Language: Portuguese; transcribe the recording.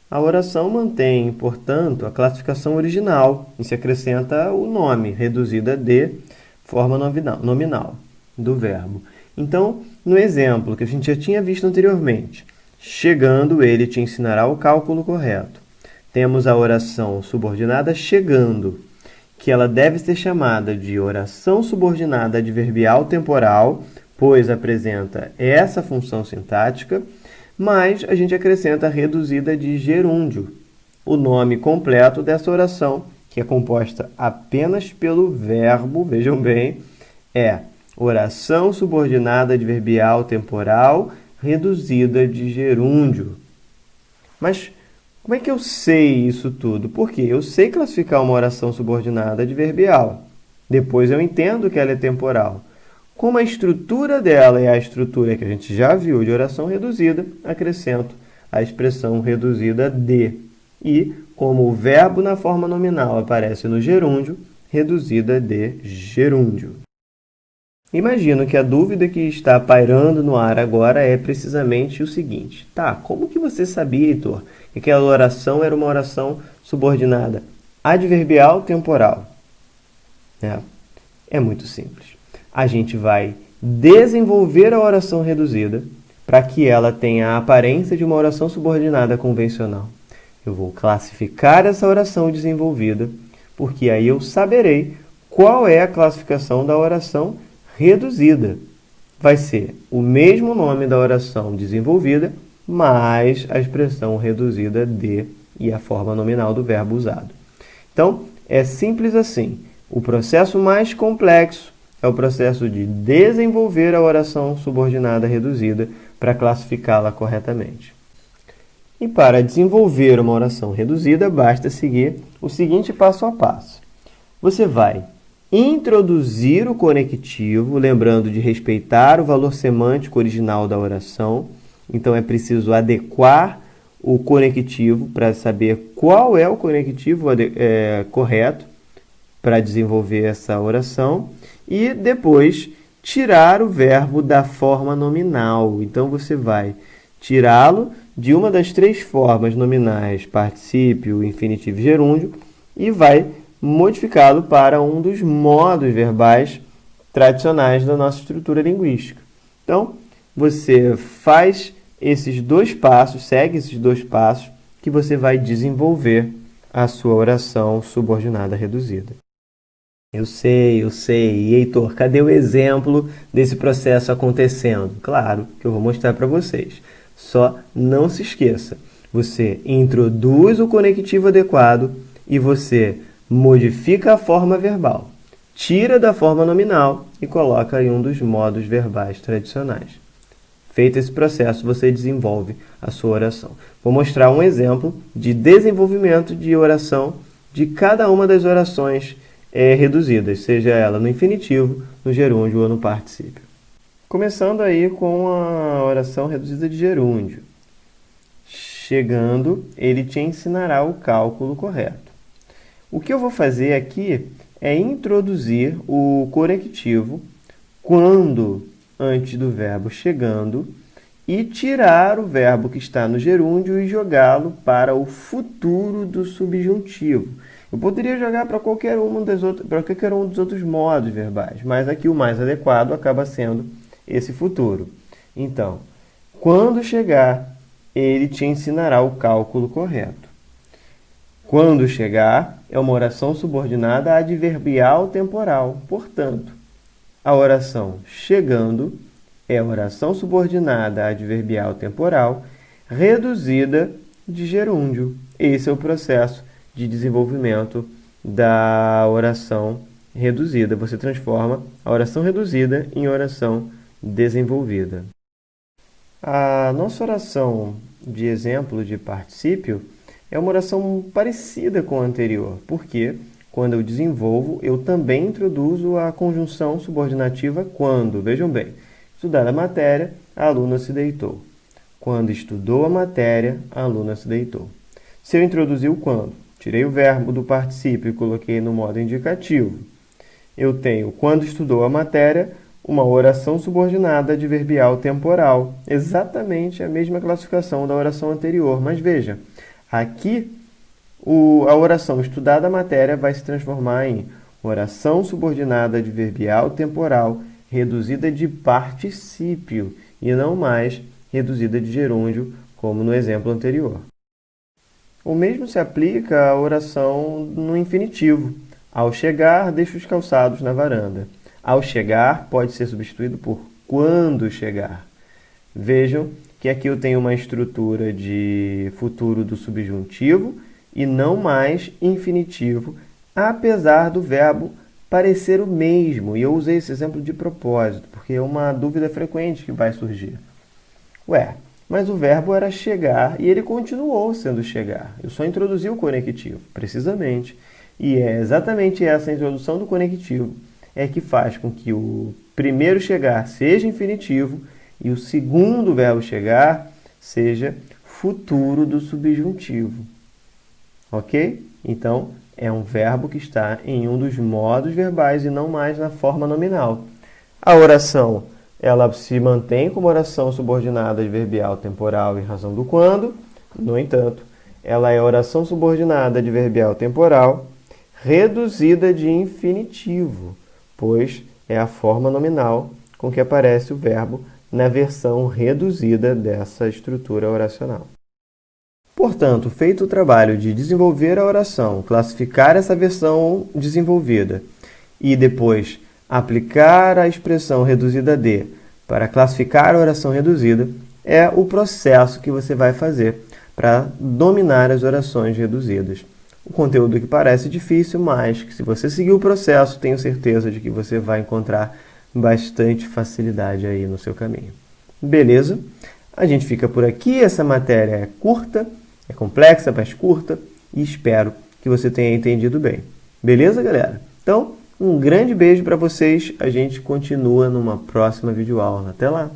A oração mantém, portanto, a classificação original e se acrescenta o nome, reduzida de forma nominal do verbo. Então, no exemplo que a gente já tinha visto anteriormente, chegando, ele te ensinará o cálculo correto. Temos a oração subordinada chegando, que ela deve ser chamada de oração subordinada adverbial temporal, pois apresenta essa função sintática, mas a gente acrescenta a reduzida de gerúndio, o nome completo dessa oração, que é composta apenas pelo verbo, vejam bem, é oração subordinada adverbial temporal reduzida de gerúndio. Mas como é que eu sei isso tudo? Porque eu sei classificar uma oração subordinada adverbial. Depois eu entendo que ela é temporal. Como a estrutura dela é a estrutura que a gente já viu de oração reduzida, acrescento a expressão reduzida de. E, como o verbo na forma nominal aparece no gerúndio, reduzida de gerúndio. Imagino que a dúvida que está pairando no ar agora é precisamente o seguinte. Tá, como que você sabia, Heitor, que aquela oração era uma oração subordinada adverbial temporal? É muito simples. A gente vai desenvolver a oração reduzida para que ela tenha a aparência de uma oração subordinada convencional. Eu vou classificar essa oração desenvolvida, porque aí eu saberei qual é a classificação da oração reduzida. Vai ser o mesmo nome da oração desenvolvida, mais a expressão reduzida de e a forma nominal do verbo usado. Então, é simples assim. O processo mais complexo é o processo de desenvolver a oração subordinada reduzida para classificá-la corretamente. E para desenvolver uma oração reduzida, basta seguir o seguinte passo a passo. Você vai introduzir o conectivo, lembrando de respeitar o valor semântico original da oração. Então, é preciso adequar o conectivo para saber qual é o conectivo correto para desenvolver essa oração. E depois, tirar o verbo da forma nominal. Então, você vai tirá-lo de uma das três formas nominais, particípio, infinitivo e gerúndio, e vai modificá-lo para um dos modos verbais tradicionais da nossa estrutura linguística. Então, você faz esses dois passos, segue esses dois passos, que você vai desenvolver a sua oração subordinada reduzida. Eu sei. E, Heitor, cadê o exemplo desse processo acontecendo? Claro que eu vou mostrar para vocês. Só não se esqueça, você introduz o conectivo adequado e você modifica a forma verbal. Tira da forma nominal e coloca em um dos modos verbais tradicionais. Feito esse processo, você desenvolve a sua oração. Vou mostrar um exemplo de desenvolvimento de oração de cada uma das orações reduzidas, seja ela no infinitivo, no gerúndio ou no particípio. Começando aí com a oração reduzida de gerúndio. Chegando, ele te ensinará o cálculo correto. O que eu vou fazer aqui é introduzir o conectivo quando antes do verbo chegando e tirar o verbo que está no gerúndio e jogá-lo para o futuro do subjuntivo. Eu poderia jogar para qualquer um dos outros modos verbais, mas aqui o mais adequado acaba sendo esse futuro. Então, quando chegar, ele te ensinará o cálculo correto. Quando chegar é uma oração subordinada adverbial temporal. Portanto, a oração chegando é a oração subordinada adverbial temporal reduzida de gerúndio. Esse é o processo de desenvolvimento da oração reduzida. Você transforma a oração reduzida em oração desenvolvida. A nossa oração de exemplo de particípio é uma oração parecida com a anterior, porque quando eu desenvolvo, eu também introduzo a conjunção subordinativa quando. Vejam bem, estudar a matéria, a aluna se deitou. Quando estudou a matéria, a aluna se deitou. Se eu introduzir o quando, tirei o verbo do particípio e coloquei no modo indicativo, eu tenho quando estudou a matéria, uma oração subordinada adverbial temporal, exatamente a mesma classificação da oração anterior. Mas veja, Aqui, a oração estudada a matéria vai se transformar em oração subordinada adverbial temporal reduzida de particípio e não mais reduzida de gerúndio, como no exemplo anterior. O mesmo se aplica à oração no infinitivo. Ao chegar, deixa os calçados na varanda. Ao chegar pode ser substituído por quando chegar. Vejam que aqui eu tenho uma estrutura de futuro do subjuntivo e não mais infinitivo, apesar do verbo parecer o mesmo. E eu usei esse exemplo de propósito, porque é uma dúvida frequente que vai surgir. Ué, mas o verbo era chegar e ele continuou sendo chegar. Eu só introduzi o conectivo, precisamente. E é exatamente essa introdução do conectivo que faz com que o primeiro chegar seja infinitivo e o segundo verbo chegar seja futuro do subjuntivo. Ok? Então, é um verbo que está em um dos modos verbais e não mais na forma nominal. A oração, ela se mantém como oração subordinada adverbial temporal em razão do quando. No entanto, ela é oração subordinada adverbial temporal reduzida de infinitivo, pois é a forma nominal com que aparece o verbo na versão reduzida dessa estrutura oracional. Portanto, feito o trabalho de desenvolver a oração, classificar essa versão desenvolvida e depois aplicar a expressão reduzida de para classificar a oração reduzida, é o processo que você vai fazer para dominar as orações reduzidas. O conteúdo que parece difícil, mas que se você seguir o processo, tenho certeza de que você vai encontrar bastante facilidade aí no seu caminho. Beleza? A gente fica por aqui, essa matéria é curta, é complexa, mas curta, e espero que você tenha entendido bem. Beleza, galera? Então, um grande beijo para vocês, a gente continua numa próxima videoaula. Até lá!